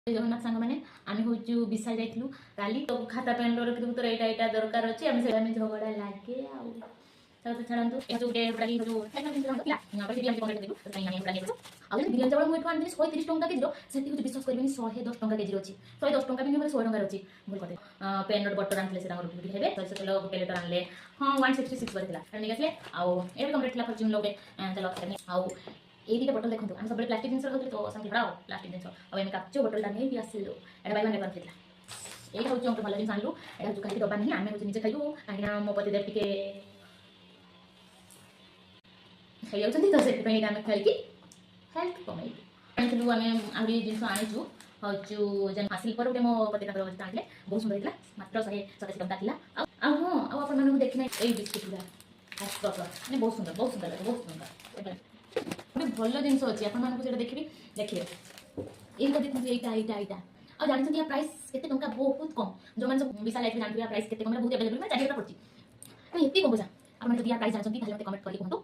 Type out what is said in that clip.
जगन्नाथ सांग मैंने आम हूँ विशाल जाइलु काली तो खाता पेन रखिदेबू तोर यहाँ दरकार अच्छे आम से झगड़ा लगे तो छाड़ू बिरियानी चावल मुझे आनी 130 टंका केजी से विश्वास करेंगे 110 टंका केजी अच्छी 110 टंका भी 100 टंका अच्छी भूल करते पेन बटर आनते से है सरसो तेल गोटे लिटर आनले हाँ 166 पड़ता नहीं आसले आउ ये कम रेट था फर्चून लोग चलो आउ ये दुटा बोतल देखो आम सब प्लास्टिक जिन खाते तो सामने बड़ा प्लास्टिक जिन आम काच बोतलटा नहीं भी आसलु एटा बाइबा नेबर थी यही हूँ भल जिन आनलु यहाँ हूँ कहीं दबा नहीं आम हूँ निजे खाइबू कहीं मो पतिदेव टे खाई जाऊँ तो से आम खेलिकी हेल्थ कमेबू आनी आम आहरी जिन आनीचु हूँ जेन हासिल पर गोटे मो पति आने बहुत सुंदर होता मात्र 187 टंका था हाँ आप देखना यही बिस्कुट गुड़ा मैंने बहुत सुंदर बहुत सुंदर लगे बहुत सुंदर भल जिन अच्छी आपको देखिए देखिए यहीटा देखते यहाँ यहाँ यहाँ और जानते हैं प्राइस केते टंका बहुत कम जो मैंने सब विशाल लाइफ जानते हैं प्राइस केते कम बहुत अवेलेबल 4 पड़ती ये कम आप प्राइस जानते हैं मत कमेंट करके कहूँ